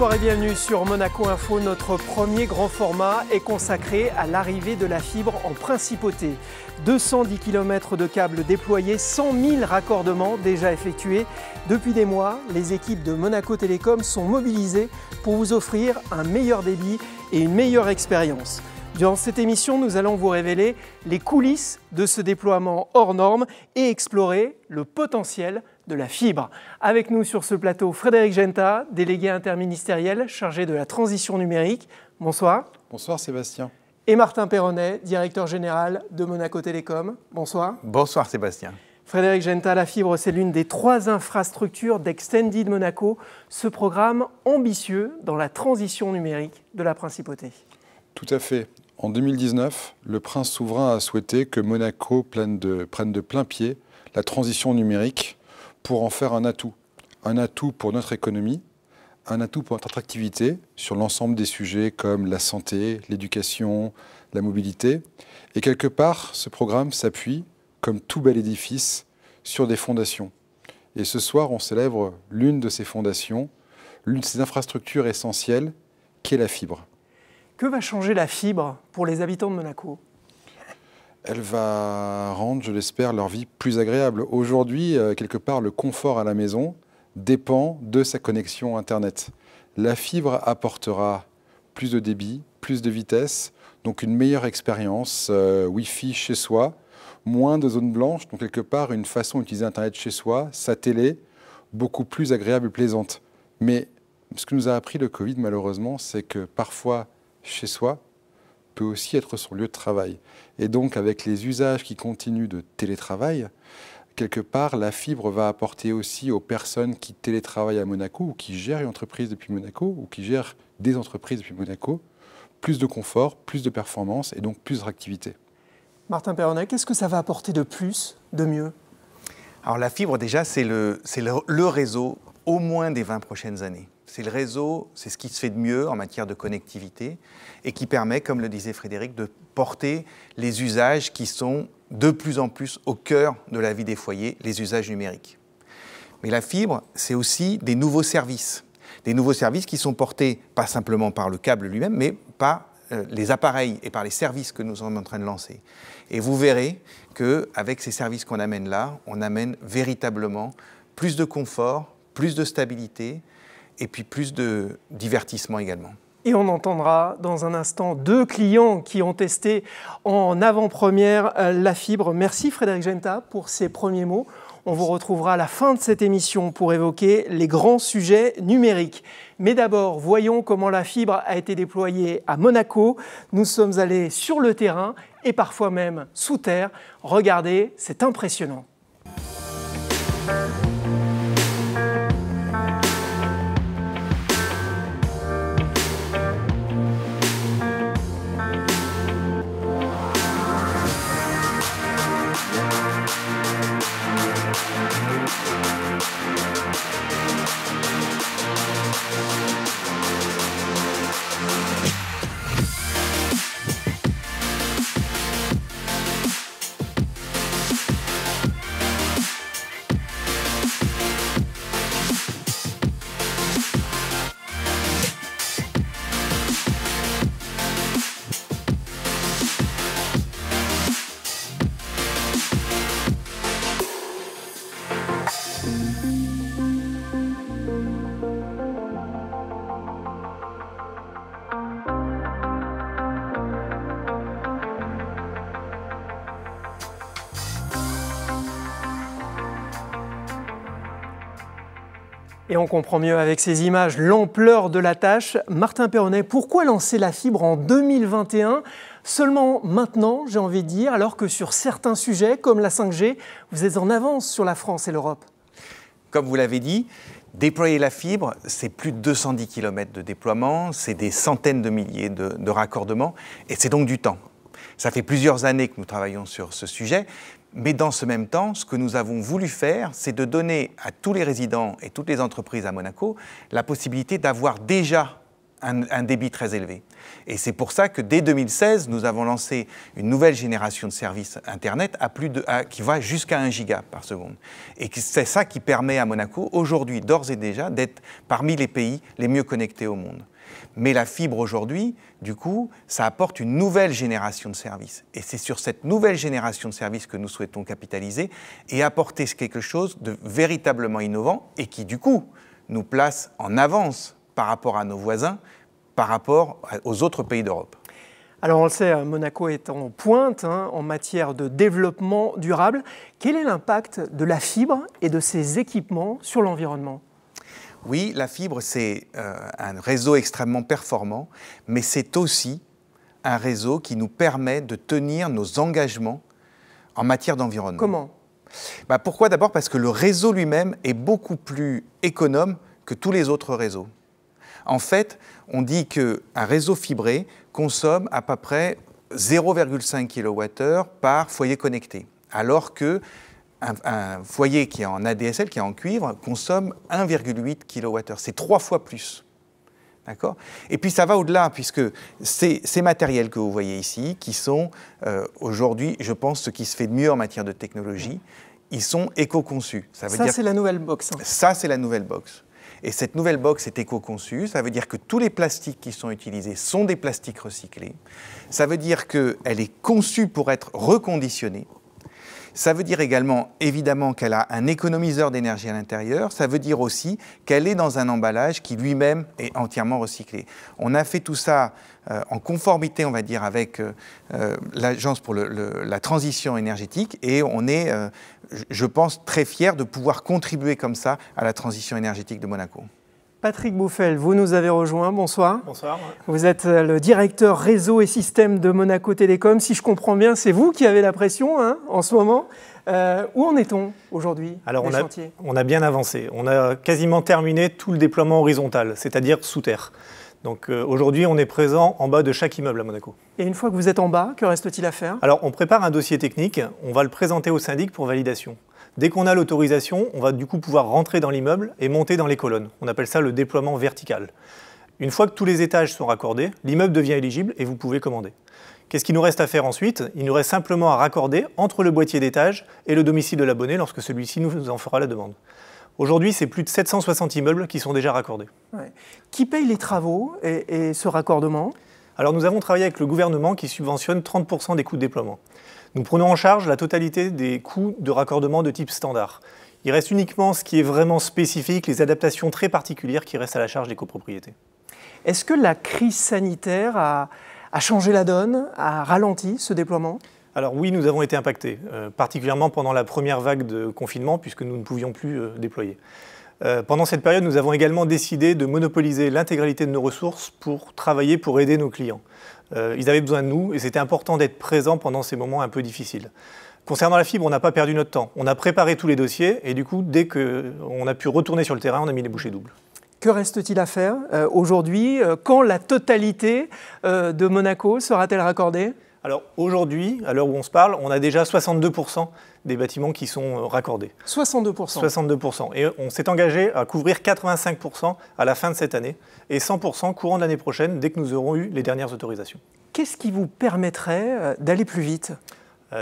Bonsoir et bienvenue sur Monaco Info. Notre premier grand format est consacré à l'arrivée de la fibre en principauté. 210 km de câbles déployés, 100 000 raccordements déjà effectués. Depuis des mois, les équipes de Monaco Télécom sont mobilisées pour vous offrir un meilleur débit et une meilleure expérience. Durant cette émission, nous allons vous révéler les coulisses de ce déploiement hors norme et explorer le potentiel de la fibre. Avec nous sur ce plateau, Frédéric Genta, délégué interministériel chargé de la transition numérique. Bonsoir. Bonsoir Sébastien. Et Martin Perronnet, directeur général de Monaco Télécom. Bonsoir. Bonsoir Sébastien. Frédéric Genta, la fibre, c'est l'une des 3 infrastructures d'Extended Monaco, ce programme ambitieux dans la transition numérique de la principauté. Tout à fait. En 2019, le prince souverain a souhaité que Monaco prenne de plein pied la transition numérique pour en faire un atout pour notre économie, un atout pour notre attractivité sur l'ensemble des sujets comme la santé, l'éducation, la mobilité. Et quelque part, ce programme s'appuie, comme tout bel édifice, sur des fondations. Et ce soir, on célèbre l'une de ces fondations, l'une de ces infrastructures essentielles, qui est la fibre. Que va changer la fibre pour les habitants de Monaco ? Elle va rendre, je l'espère, leur vie plus agréable. Aujourd'hui, quelque part, le confort à la maison dépend de sa connexion Internet. La fibre apportera plus de débit, plus de vitesse, donc une meilleure expérience Wi-Fi chez soi, moins de zones blanches, donc quelque part une façon d'utiliser Internet chez soi, sa télé, beaucoup plus agréable et plaisante. Mais ce que nous a appris le Covid, malheureusement, c'est que parfois, chez soi, peut aussi être son lieu de travail. Et donc, avec les usages qui continuent de télétravail, quelque part, la fibre va apporter aussi aux personnes qui télétravaillent à Monaco ou qui gèrent une entreprise depuis Monaco ou qui gèrent des entreprises depuis Monaco, plus de confort, plus de performance et donc plus d'attractivité. Martin Perronnet, qu'est-ce que ça va apporter de plus, de mieux ? Alors la fibre, déjà, c'est le réseau au moins des 20 prochaines années. C'est le réseau, c'est ce qui se fait de mieux en matière de connectivité et qui permet, comme le disait Frédéric, de porter les usages qui sont de plus en plus au cœur de la vie des foyers, les usages numériques. Mais la fibre, c'est aussi des nouveaux services qui sont portés pas simplement par le câble lui-même, mais par les appareils et par les services que nous sommes en train de lancer. Et vous verrez qu'avec ces services qu'on amène là, on amène véritablement plus de confort, plus de stabilité, et puis plus de divertissement également. Et on entendra dans un instant 2 clients qui ont testé en avant-première la fibre. Merci Frédéric Genta pour ces premiers mots. On vous retrouvera à la fin de cette émission pour évoquer les grands sujets numériques. Mais d'abord, voyons comment la fibre a été déployée à Monaco. Nous sommes allés sur le terrain et parfois même sous terre. Regardez, c'est impressionnant. Et on comprend mieux avec ces images l'ampleur de la tâche. Martin Perronnet, pourquoi lancer la fibre en 2021 ? Seulement maintenant, j'ai envie de dire, alors que sur certains sujets, comme la 5G, vous êtes en avance sur la France et l'Europe. Comme vous l'avez dit, déployer la fibre, c'est plus de 210 km de déploiement, c'est des centaines de milliers de raccordements, et c'est donc du temps. Ça fait plusieurs années que nous travaillons sur ce sujet, mais dans ce même temps, ce que nous avons voulu faire, c'est de donner à tous les résidents et toutes les entreprises à Monaco la possibilité d'avoir déjà un débit très élevé. Et c'est pour ça que dès 2016, nous avons lancé une nouvelle génération de services Internet qui va jusqu'à 1 giga par seconde. Et c'est ça qui permet à Monaco, aujourd'hui, d'ores et déjà, d'être parmi les pays les mieux connectés au monde. Mais la fibre aujourd'hui, du coup, ça apporte une nouvelle génération de services. Et c'est sur cette nouvelle génération de services que nous souhaitons capitaliser et apporter quelque chose de véritablement innovant et qui, du coup, nous place en avance par rapport à nos voisins, par rapport aux autres pays d'Europe. Alors on le sait, Monaco est en pointe en matière de développement durable. Quel est l'impact de la fibre et de ses équipements sur l'environnement ? Oui, la fibre, c'est un réseau extrêmement performant, mais c'est aussi un réseau qui nous permet de tenir nos engagements en matière d'environnement. Comment ? Pourquoi ? D'abord parce que le réseau lui-même est beaucoup plus économe que tous les autres réseaux. En fait, on dit qu'un réseau fibré consomme à peu près 0,5 kWh par foyer connecté, alors qu'un foyer qui est en ADSL, qui est en cuivre, consomme 1,8 kWh. C'est 3 fois plus. D'accord ? Et puis ça va au-delà, puisque ces matériels que vous voyez ici, qui sont aujourd'hui, je pense, ce qui se fait de mieux en matière de technologie, ils sont éco-conçus. Ça, c'est la nouvelle box. Ça, c'est la nouvelle box. Et cette nouvelle box est éco-conçue. Ça veut dire que tous les plastiques qui sont utilisés sont des plastiques recyclés. Ça veut dire qu'elle est conçue pour être reconditionnée. Ça veut dire également, évidemment, qu'elle a un économiseur d'énergie à l'intérieur. Ça veut dire aussi qu'elle est dans un emballage qui lui-même est entièrement recyclé. On a fait tout ça en conformité, on va dire, avec l'Agence pour la transition énergétique. Et on est, je pense, très fiers de pouvoir contribuer comme ça à la transition énergétique de Monaco. Patrick Bouffel, vous nous avez rejoint. Bonsoir. Bonsoir. Vous êtes le directeur réseau et système de Monaco Télécom. Si je comprends bien, c'est vous qui avez la pression en ce moment. Où en est-on aujourd'hui? Alors on a bien avancé. On a quasiment terminé tout le déploiement horizontal, c'est-à-dire sous terre. Donc aujourd'hui, on est présent en bas de chaque immeuble à Monaco. Et une fois que vous êtes en bas, que reste-t-il à faire? Alors on prépare un dossier technique, on va le présenter au syndic pour validation. Dès qu'on a l'autorisation, on va du coup pouvoir rentrer dans l'immeuble et monter dans les colonnes. On appelle ça le déploiement vertical. Une fois que tous les étages sont raccordés, l'immeuble devient éligible et vous pouvez commander. Qu'est-ce qu'il nous reste à faire ensuite? Il nous reste simplement à raccorder entre le boîtier d'étage et le domicile de l'abonné lorsque celui-ci nous en fera la demande. Aujourd'hui, c'est plus de 760 immeubles qui sont déjà raccordés. Ouais. Qui paye les travaux et ce raccordement? Alors nous avons travaillé avec le gouvernement qui subventionne 30% des coûts de déploiement. Nous prenons en charge la totalité des coûts de raccordement de type standard. Il reste uniquement ce qui est vraiment spécifique, les adaptations très particulières qui restent à la charge des copropriétés. Est-ce que la crise sanitaire a changé la donne, a ralenti ce déploiement? Alors oui, nous avons été impactés, particulièrement pendant la première vague de confinement, puisque nous ne pouvions plus déployer. Pendant cette période, nous avons également décidé de monopoliser l'intégralité de nos ressources pour travailler, pour aider nos clients. Ils avaient besoin de nous et c'était important d'être présents pendant ces moments un peu difficiles. Concernant la fibre, on n'a pas perdu notre temps. On a préparé tous les dossiers et du coup, dès qu'on a pu retourner sur le terrain, on a mis les bouchées doubles. Que reste-t-il à faire aujourd'hui? Quand la totalité de Monaco sera-t-elle raccordée? Alors aujourd'hui, à l'heure où on se parle, on a déjà 62% des bâtiments qui sont raccordés. 62%. 62%. Et on s'est engagé à couvrir 85% à la fin de cette année et 100% courant de l'année prochaine dès que nous aurons eu les dernières autorisations. Qu'est-ce qui vous permettrait d'aller plus vite?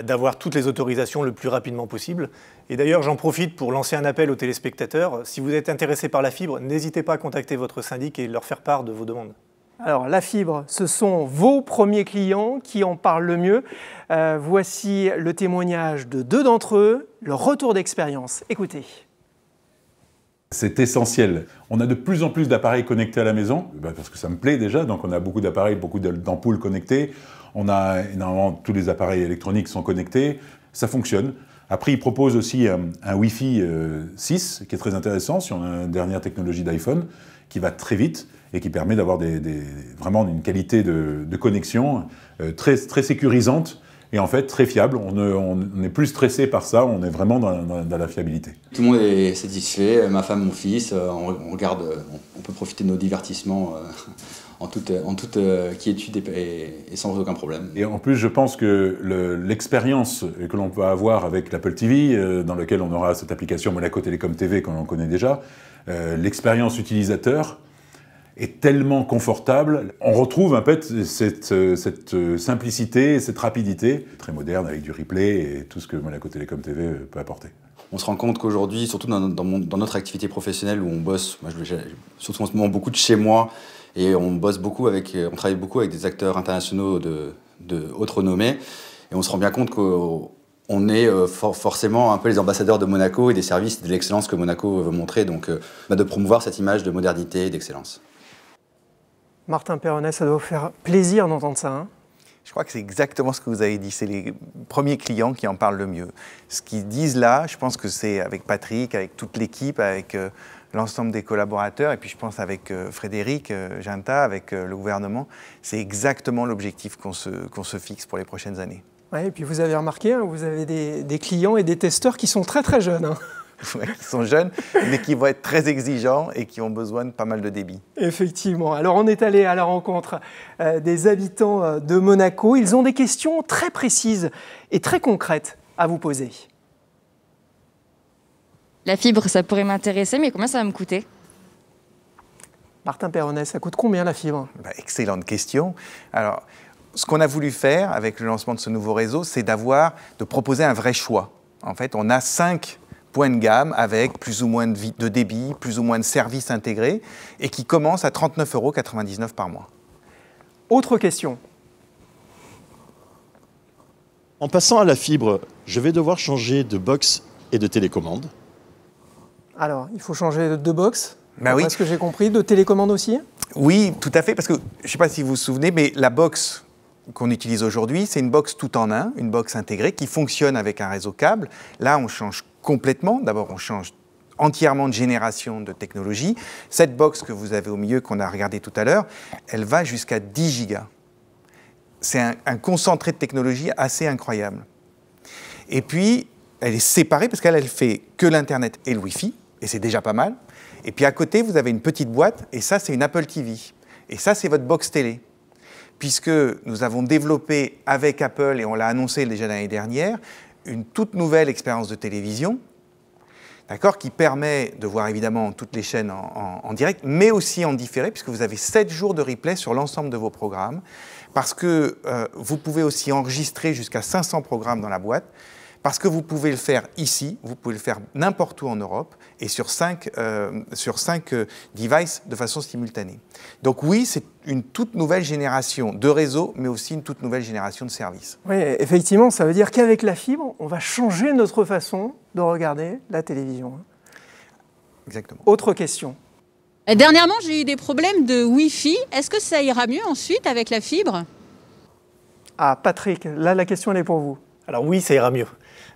D'avoir toutes les autorisations le plus rapidement possible. Et d'ailleurs, j'en profite pour lancer un appel aux téléspectateurs. Si vous êtes intéressés par la fibre, n'hésitez pas à contacter votre syndic et leur faire part de vos demandes. Alors, la fibre, ce sont vos premiers clients qui en parlent le mieux. Voici le témoignage de 2 d'entre eux, leur retour d'expérience. Écoutez. C'est essentiel. On a de plus en plus d'appareils connectés à la maison, parce que ça me plaît déjà, donc on a beaucoup d'appareils, beaucoup d'ampoules connectées. On a énormément, tous les appareils électroniques sont connectés, ça fonctionne. Après, ils proposent aussi un Wi-Fi 6, qui est très intéressant, sur la dernière technologie d'iPhone, qui va très vite et qui permet d'avoir vraiment une qualité de connexion très, très sécurisante et en fait très fiable. On n'est plus stressé par ça, on est vraiment dans la fiabilité. Tout le monde est satisfait, ma femme, mon fils, on peut profiter de nos divertissements en toute quiétude et sans aucun problème. Et en plus, je pense que l'expérience que l'on peut avoir avec l'Apple TV, dans laquelle on aura cette application Monaco Télécom TV qu'on connaît déjà, l'expérience utilisateur est tellement confortable. On retrouve en fait cette simplicité, cette rapidité, très moderne avec du replay et tout ce que Monaco Télécom TV peut apporter. On se rend compte qu'aujourd'hui, surtout dans notre activité professionnelle où on bosse, moi j'ai surtout en ce moment beaucoup de chez moi, et on travaille beaucoup avec des acteurs internationaux de haute renommée, et on se rend bien compte qu'on est forcément un peu les ambassadeurs de Monaco et des services de l'excellence que Monaco veut montrer, donc de promouvoir cette image de modernité et d'excellence. Martin Perronnet, ça doit vous faire plaisir d'entendre ça, hein? Je crois que c'est exactement ce que vous avez dit. C'est les premiers clients qui en parlent le mieux. Ce qu'ils disent là, je pense que c'est avec Patrick, avec toute l'équipe, avec l'ensemble des collaborateurs, et puis je pense avec Frédéric Ginta, avec le gouvernement, c'est exactement l'objectif qu'on se fixe pour les prochaines années. Ouais, et puis vous avez remarqué, hein, vous avez des clients et des testeurs qui sont très très jeunes, hein. Ouais, qui sont jeunes, mais qui vont être très exigeants et qui ont besoin de pas mal de débit. Effectivement. Alors on est allé à la rencontre des habitants de Monaco. Ils ont des questions très précises et très concrètes à vous poser. La fibre, ça pourrait m'intéresser, mais combien ça va me coûter? Martin Perronnet, ça coûte combien la fibre? Excellente question. Alors, ce qu'on a voulu faire avec le lancement de ce nouveau réseau, c'est de proposer un vrai choix. En fait, on a 5 points de gamme avec plus ou moins de débit, plus ou moins de services intégrés et qui commencent à 39,99 € par mois. Autre question. En passant à la fibre, je vais devoir changer de box et de télécommande. Alors, il faut changer de box. Oui. Est-ce que j'ai compris? De télécommande aussi? Oui, tout à fait, parce que je ne sais pas si vous vous souvenez, mais la box qu'on utilise aujourd'hui, c'est une box tout en un, une box intégrée qui fonctionne avec un réseau câble. Là, on change complètement. D'abord, on change entièrement de génération de technologie. Cette box que vous avez au milieu, qu'on a regardé tout à l'heure, elle va jusqu'à 10 gigas. C'est un concentré de technologie assez incroyable. Et puis, elle est séparée parce qu'elle fait que l'Internet et le Wi-Fi, et c'est déjà pas mal. Et puis à côté, vous avez une petite boîte, et ça, c'est une Apple TV. Et ça, c'est votre box télé. Puisque nous avons développé avec Apple, et on l'a annoncé déjà l'année dernière, une toute nouvelle expérience de télévision, d'accord, qui permet de voir évidemment toutes les chaînes en direct, mais aussi en différé, puisque vous avez 7 jours de replay sur l'ensemble de vos programmes, parce que vous pouvez aussi enregistrer jusqu'à 500 programmes dans la boîte, parce que vous pouvez le faire ici, vous pouvez le faire n'importe où en Europe, et sur 5 devices de façon simultanée. Donc oui, c'est une toute nouvelle génération de réseaux, mais aussi une toute nouvelle génération de services. Oui, effectivement, ça veut dire qu'avec la fibre, on va changer notre façon de regarder la télévision. Exactement. Autre question. Dernièrement, j'ai eu des problèmes de Wi-Fi. Est-ce que ça ira mieux ensuite avec la fibre? Ah, Patrick, là, la question, elle est pour vous. Alors oui, ça ira mieux.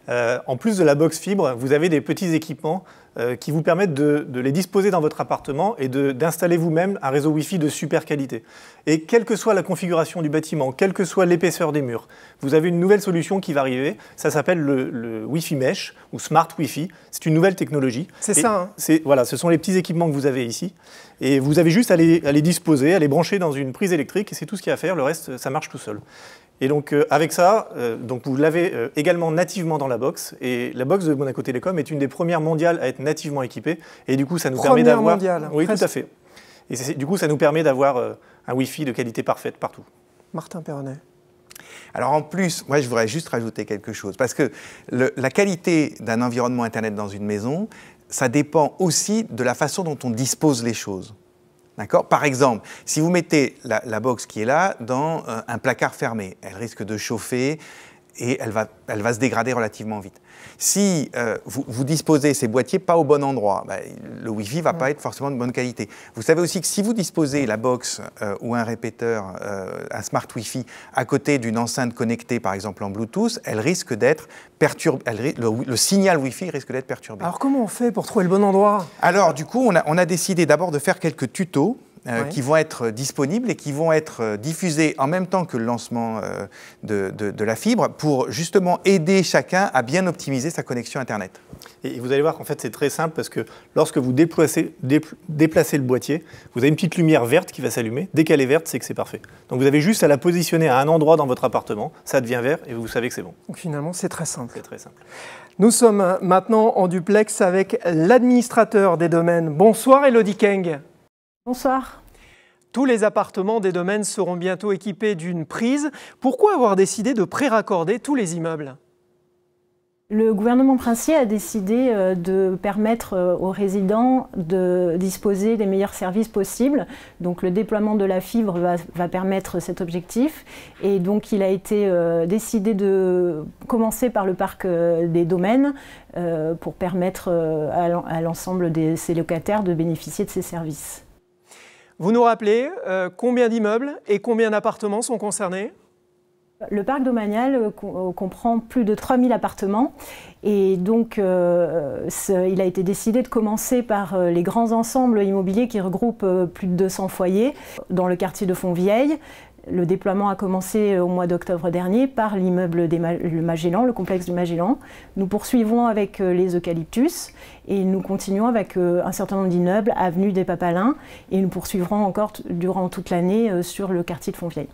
En plus de la box fibre, vous avez des petits équipements qui vous permettent de les disposer dans votre appartement et d'installer vous-même un réseau Wi-Fi de super qualité. Et quelle que soit la configuration du bâtiment, quelle que soit l'épaisseur des murs, vous avez une nouvelle solution qui va arriver. Ça s'appelle le Wi-Fi Mesh ou Smart Wi-Fi. C'est une nouvelle technologie. C'est ça, hein. Voilà, ce sont les petits équipements que vous avez ici. Et vous avez juste à les disposer, à les brancher dans une prise électrique et c'est tout ce qu'il y a à faire. Le reste, ça marche tout seul. Et donc avec ça, donc vous l'avez également nativement dans la box. Et la box de Monaco Télécom est une des premières mondiales à être nativement équipée. Et du coup, ça nous permet d'avoir... mondiale. Oui, tout à fait. Et du coup, ça nous permet d'avoir un Wi-Fi de qualité parfaite partout. Martin Perronnet. Alors en plus, moi je voudrais juste rajouter quelque chose, parce que la qualité d'un environnement Internet dans une maison, ça dépend aussi de la façon dont on dispose les choses. D'accord ? Par exemple, si vous mettez la box qui est là dans un placard fermé, elle risque de chauffer et elle va se dégrader relativement vite. Si vous disposez ces boîtiers pas au bon endroit, le Wi-Fi ne va pas être forcément de bonne qualité. Vous savez aussi que si vous disposez la box ou un répéteur, un smart Wi-Fi, à côté d'une enceinte connectée, par exemple en Bluetooth, elle risque d'être perturbée. Le signal Wi-Fi risque d'être perturbé. Alors comment on fait pour trouver le bon endroit ? Alors du coup, on a décidé d'abord de faire quelques tutos qui vont être disponibles et qui vont être diffusés en même temps que le lancement de la fibre pour justement aider chacun à bien optimiser sa connexion Internet. Et vous allez voir qu'en fait c'est très simple parce que lorsque vous déplacez le boîtier, vous avez une petite lumière verte qui va s'allumer. Dès qu'elle est verte, c'est que c'est parfait. Donc vous avez juste à la positionner à un endroit dans votre appartement, ça devient vert et vous savez que c'est bon. Donc finalement c'est très simple. C'est très simple. Nous sommes maintenant en duplex avec l'administrateur des domaines. Bonsoir Elodie Keng. Bonsoir. Tous les appartements des domaines seront bientôt équipés d'une prise. Pourquoi avoir décidé de pré-raccorder tous les immeubles ? Le gouvernement princier a décidé de permettre aux résidents de disposer des meilleurs services possibles. Donc le déploiement de la fibre va permettre cet objectif. Et donc il a été décidé de commencer par le parc des domaines pour permettre à l'ensemble de ces locataires de bénéficier de ces services. Vous nous rappelez combien d'immeubles et combien d'appartements sont concernés ? Le parc domanial comprend plus de 3000 appartements et donc il a été décidé de commencer par les grands ensembles immobiliers qui regroupent plus de 200 foyers dans le quartier de Fontvieille. Le déploiement a commencé au mois d'octobre dernier par l'immeuble le Magellan, le complexe du Magellan. Nous poursuivons avec les eucalyptus et nous continuons avec un certain nombre d'immeubles, avenue des Papalins, et nous poursuivrons encore durant toute l'année sur le quartier de Fontvieille.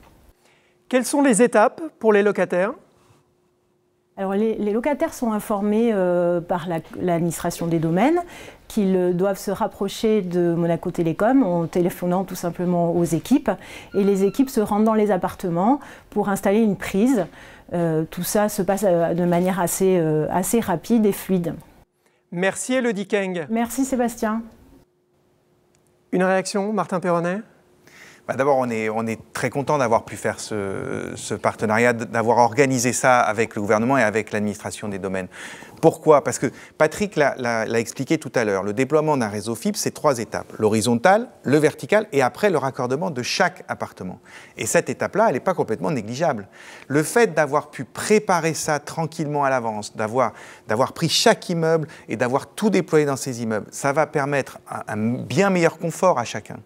Quelles sont les étapes pour les locataires ? Alors les locataires sont informés par l'administration des domaines qu'ils doivent se rapprocher de Monaco Télécom en téléphonant tout simplement aux équipes. Et les équipes se rendent dans les appartements pour installer une prise. Tout ça se passe de manière assez rapide et fluide. Merci Élodie Keng. Merci Sébastien. Une réaction, Martin Perronnet ? D'abord, on est très content d'avoir pu faire ce partenariat, d'avoir organisé ça avec le gouvernement et avec l'administration des domaines. Pourquoi ? Parce que Patrick l'a expliqué tout à l'heure. Le déploiement d'un réseau fibre, c'est 3 étapes. L'horizontale, le vertical et après le raccordement de chaque appartement. Et cette étape-là, elle n'est pas complètement négligeable. Le fait d'avoir pu préparer ça tranquillement à l'avance, d'avoir pris chaque immeuble et d'avoir tout déployé dans ces immeubles, ça va permettre un bien meilleur confort à chacun.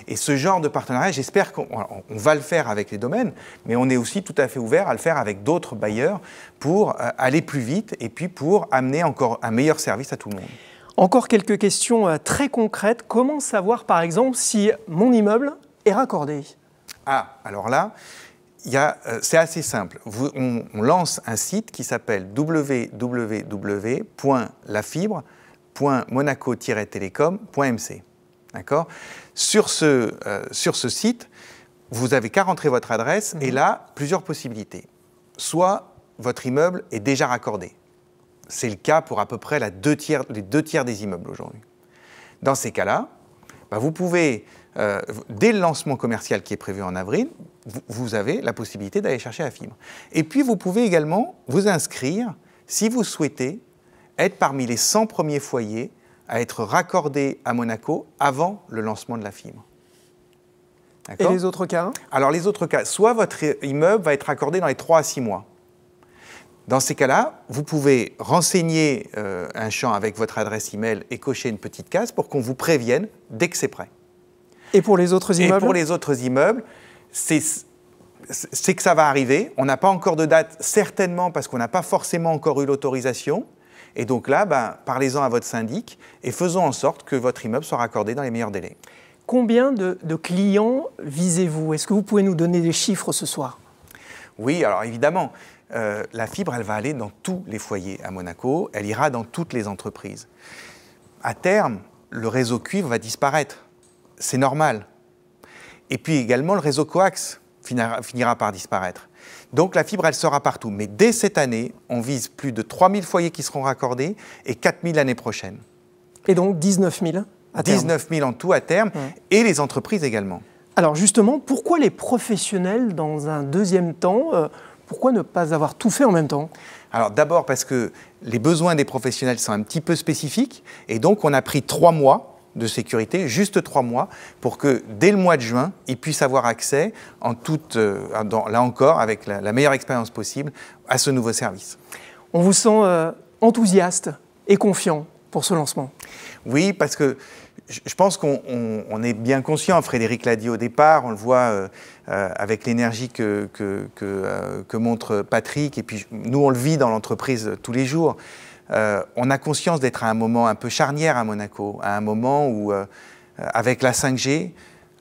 Et ce genre de partenariat, j'espère qu'on va le faire avec les domaines, mais on est aussi tout à fait ouvert à le faire avec d'autres bailleurs pour aller plus vite et puis pour amener encore un meilleur service à tout le monde. Encore quelques questions très concrètes. Comment savoir, par exemple, si mon immeuble est raccordé ? Ah, alors là, c'est assez simple. On lance un site qui s'appelle www.lafibre.monaco-telecom.mc. D'accord ? Sur ce site, vous n'avez qu'à rentrer votre adresse et là, plusieurs possibilités. Soit votre immeuble est déjà raccordé. C'est le cas pour à peu près les 2 tiers des immeubles aujourd'hui. Dans ces cas-là, vous pouvez, dès le lancement commercial qui est prévu en avril, vous avez la possibilité d'aller chercher la fibre. Et puis, vous pouvez également vous inscrire, si vous souhaitez, être parmi les 100 premiers foyers à être raccordé à Monaco avant le lancement de la fibre. Et les autres cas ? Alors les autres cas, soit votre immeuble va être raccordé dans les 3 à 6 mois. Dans ces cas-là, vous pouvez renseigner un champ avec votre adresse email et cocher une petite case pour qu'on vous prévienne dès que c'est prêt. Et pour les autres immeubles ? Et pour les autres immeubles, c'est que ça va arriver. On n'a pas encore de date, certainement parce qu'on n'a pas forcément encore eu l'autorisation. Et donc là, parlez-en à votre syndic et faisons en sorte que votre immeuble soit raccordé dans les meilleurs délais. Combien de clients visez-vous ? Est-ce que vous pouvez nous donner des chiffres ce soir ? Oui, alors évidemment, la fibre, elle va aller dans tous les foyers à Monaco, elle ira dans toutes les entreprises. À terme, le réseau cuivre va disparaître, c'est normal. Et puis également, le réseau coax finira par disparaître. Donc la fibre, elle sera partout. Mais dès cette année, on vise plus de 3000 foyers qui seront raccordés et 4000 l'année prochaine. Et donc 19 000 à terme. 19 000 en tout à terme, et les entreprises également. Alors justement, pourquoi les professionnels, dans un deuxième temps, pourquoi ne pas avoir tout fait en même temps ? Alors d'abord parce que les besoins des professionnels sont un petit peu spécifiques, et donc on a pris 3 mois de sécurité, juste 3 mois, pour que dès le mois de juin, ils puissent avoir accès, là encore, avec la meilleure expérience possible, à ce nouveau service. On vous sent enthousiaste et confiant pour ce lancement. Oui, parce que je pense qu'on est bien conscient, Frédéric l'a dit au départ, on le voit avec l'énergie que montre Patrick, et puis nous on le vit dans l'entreprise tous les jours. On a conscience d'être à un moment un peu charnière à Monaco, à un moment où, avec la 5G,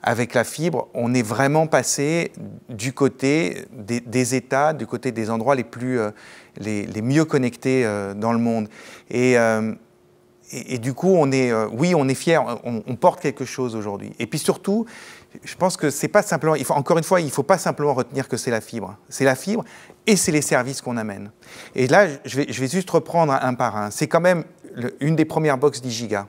avec la fibre, on est vraiment passé du côté des États, du côté des endroits les mieux connectés dans le monde. Et du coup, on est fiers, on porte quelque chose aujourd'hui. Et puis surtout, Je pense que c'est pas simplement, encore une fois, il ne faut pas simplement retenir que c'est la fibre. C'est la fibre et c'est les services qu'on amène. Et là, je vais juste reprendre un par un. C'est quand même une des premières box 10 gigas.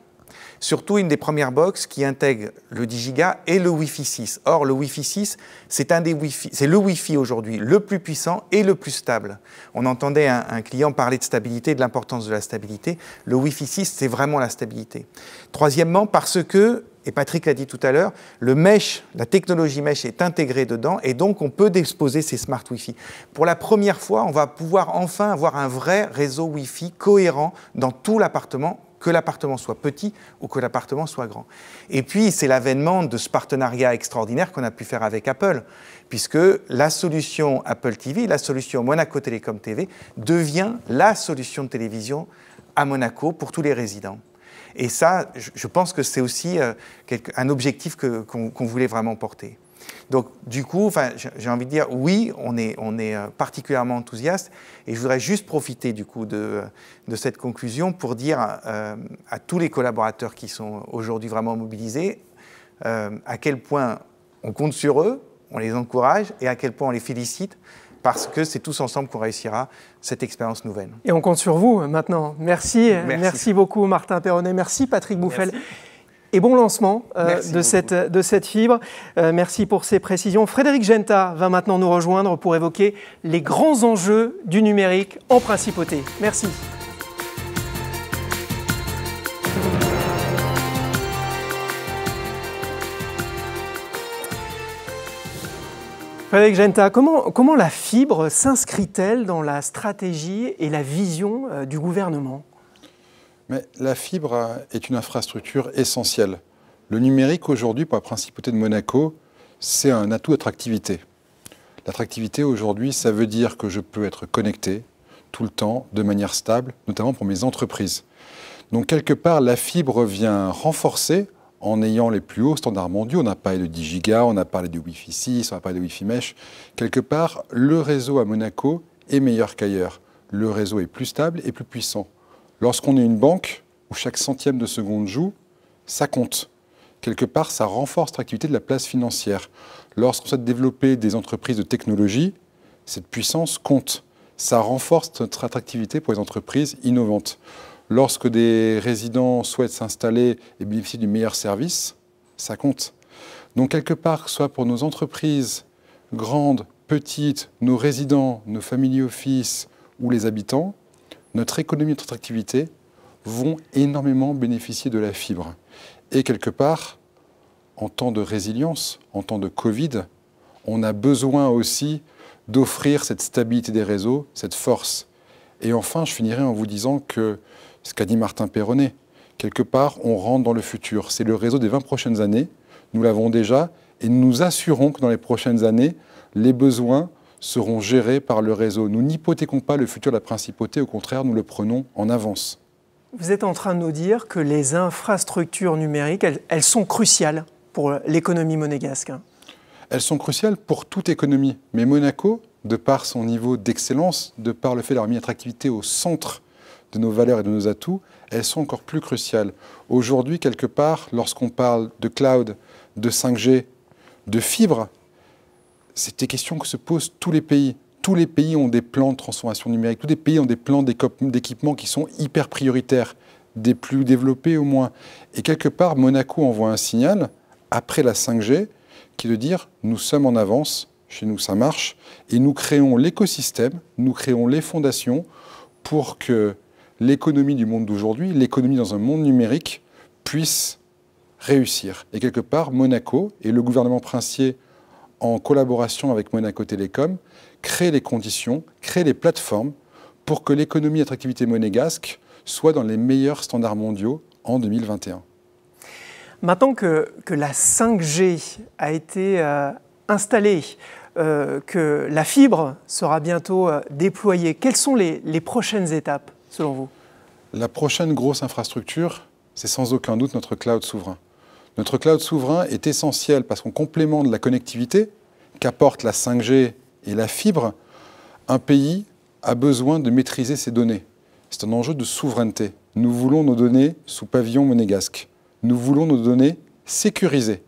Surtout une des premières box qui intègre le 10 gigas et le Wi-Fi 6. Or, le Wi-Fi 6, c'est le Wi-Fi aujourd'hui le plus puissant et le plus stable. On entendait un client parler de stabilité, de l'importance de la stabilité. Le Wi-Fi 6, c'est vraiment la stabilité. Troisièmement, parce que, et Patrick l'a dit tout à l'heure, le mesh, la technologie mesh est intégrée dedans et donc on peut disposer ces smart Wi-Fi. Pour la première fois, on va pouvoir enfin avoir un vrai réseau Wi-Fi cohérent dans tout l'appartement, que l'appartement soit petit ou que l'appartement soit grand. Et puis, c'est l'avènement de ce partenariat extraordinaire qu'on a pu faire avec Apple, puisque la solution Apple TV, la solution Monaco Télécom TV, devient la solution de télévision à Monaco pour tous les résidents. Et ça, je pense que c'est aussi un objectif qu'on voulait vraiment porter. Donc, du coup, j'ai envie de dire, oui, on est particulièrement enthousiaste. Et je voudrais juste profiter, du coup, de cette conclusion pour dire à tous les collaborateurs qui sont aujourd'hui vraiment mobilisés à quel point on compte sur eux, on les encourage et à quel point on les félicite parce que c'est tous ensemble qu'on réussira cette expérience nouvelle. Et on compte sur vous maintenant. Merci beaucoup Martin Perronnet, merci Patrick Bouffel. Merci. Et bon lancement de cette fibre. Merci pour ces précisions. Frédéric Genta va maintenant nous rejoindre pour évoquer les grands enjeux du numérique en principauté. Merci. Frédéric Genta, comment la fibre s'inscrit-elle dans la stratégie et la vision du gouvernement ? Mais la fibre est une infrastructure essentielle. Le numérique aujourd'hui, pour la principauté de Monaco, c'est un atout d'attractivité. L'attractivité aujourd'hui, ça veut dire que je peux être connecté tout le temps, de manière stable, notamment pour mes entreprises. Donc quelque part, la fibre vient renforcer en ayant les plus hauts standards mondiaux. On a parlé de 10 gigas, on a parlé du Wi-Fi 6, on a parlé de Wi-Fi Mesh. Quelque part, le réseau à Monaco est meilleur qu'ailleurs. Le réseau est plus stable et plus puissant. Lorsqu'on est une banque où chaque centième de seconde joue, ça compte. Quelque part, ça renforce l'attractivité de la place financière. Lorsqu'on souhaite développer des entreprises de technologie, cette puissance compte. Ça renforce notre attractivité pour les entreprises innovantes. Lorsque des résidents souhaitent s'installer et bénéficier du meilleur service, ça compte. Donc quelque part, soit pour nos entreprises grandes, petites, nos résidents, nos family office ou les habitants, notre économie et notre attractivité vont énormément bénéficier de la fibre. Et quelque part, en temps de résilience, en temps de Covid, on a besoin aussi d'offrir cette stabilité des réseaux, cette force. Et enfin, je finirai en vous disant que ce qu'a dit Martin Perronnet, quelque part, on rentre dans le futur. C'est le réseau des 20 prochaines années. Nous l'avons déjà et nous nous assurons que dans les prochaines années, les besoins seront gérés par le réseau. Nous n'hypothéquons pas le futur de la principauté, au contraire, nous le prenons en avance. Vous êtes en train de nous dire que les infrastructures numériques, elles sont cruciales pour l'économie monégasque. Elles sont cruciales pour toute économie. Mais Monaco, de par son niveau d'excellence, de par le fait d'avoir mis l'attractivité au centre de nos valeurs et de nos atouts, elles sont encore plus cruciales. Aujourd'hui, quelque part, lorsqu'on parle de cloud, de 5G, de fibre, c'est des questions que se posent tous les pays. Tous les pays ont des plans de transformation numérique, tous les pays ont des plans d'équipement qui sont hyper prioritaires, des plus développés au moins. Et quelque part, Monaco envoie un signal, après la 5G, qui est de dire « nous sommes en avance, chez nous ça marche », et nous créons l'écosystème, nous créons les fondations pour que l'économie du monde d'aujourd'hui, l'économie dans un monde numérique, puisse réussir. Et quelque part, Monaco et le gouvernement princier, en collaboration avec Monaco Télécom, crée les conditions, crée les plateformes pour que l'économie et l'attractivité monégasque soient dans les meilleurs standards mondiaux en 2021. Maintenant que la 5G a été installée, que la fibre sera bientôt déployée, quelles sont les prochaines étapes selon vous ? La prochaine grosse infrastructure, c'est sans aucun doute notre cloud souverain. Notre cloud souverain est essentiel parce qu'en complément de la connectivité qu'apporte la 5G et la fibre, un pays a besoin de maîtriser ses données. C'est un enjeu de souveraineté. Nous voulons nos données sous pavillon monégasque. Nous voulons nos données sécurisées.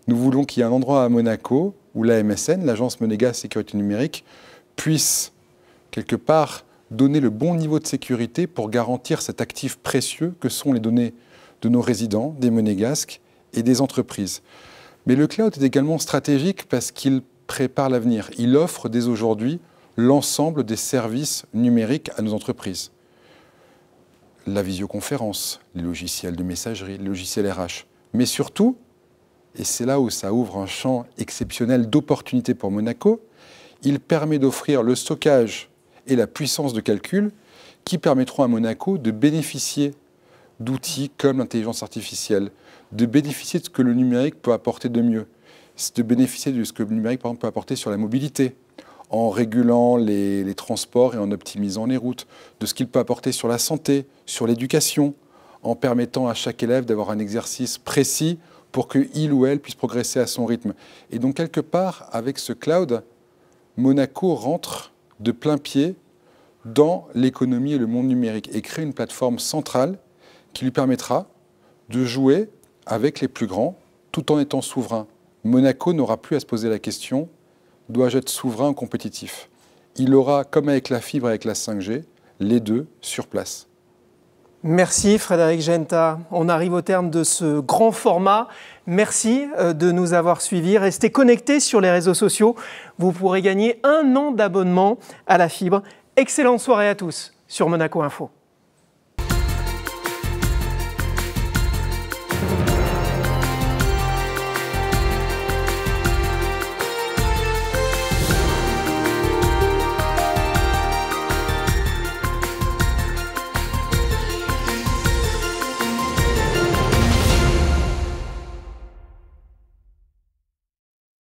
Nous voulons qu'il y ait un endroit à Monaco où la MSN, l'Agence monégasque sécurité numérique, puisse quelque part donner le bon niveau de sécurité pour garantir cet actif précieux que sont les données de nos résidents, des monégasques et des entreprises. Mais le cloud est également stratégique parce qu'il prépare l'avenir. Il offre dès aujourd'hui l'ensemble des services numériques à nos entreprises. La visioconférence, les logiciels de messagerie, les logiciels RH. Mais surtout, et c'est là où ça ouvre un champ exceptionnel d'opportunités pour Monaco, il permet d'offrir le stockage et la puissance de calcul qui permettront à Monaco de bénéficier d'outils comme l'intelligence artificielle, de bénéficier de ce que le numérique peut apporter de mieux, de bénéficier de ce que le numérique par exemple, peut apporter sur la mobilité, en régulant les transports et en optimisant les routes, de ce qu'il peut apporter sur la santé, sur l'éducation, en permettant à chaque élève d'avoir un exercice précis pour qu'il ou elle puisse progresser à son rythme. Et donc quelque part, avec ce cloud, Monaco rentre de plein pied dans l'économie et le monde numérique et crée une plateforme centrale qui lui permettra de jouer avec les plus grands tout en étant souverain. Monaco n'aura plus à se poser la question « dois-je être souverain ou compétitif ?» Il aura, comme avec la fibre et avec la 5G, les deux sur place. Merci Frédéric Genta. On arrive au terme de ce grand format. Merci de nous avoir suivis. Restez connectés sur les réseaux sociaux. Vous pourrez gagner 1 an d'abonnement à la fibre. Excellente soirée à tous sur Monaco Info.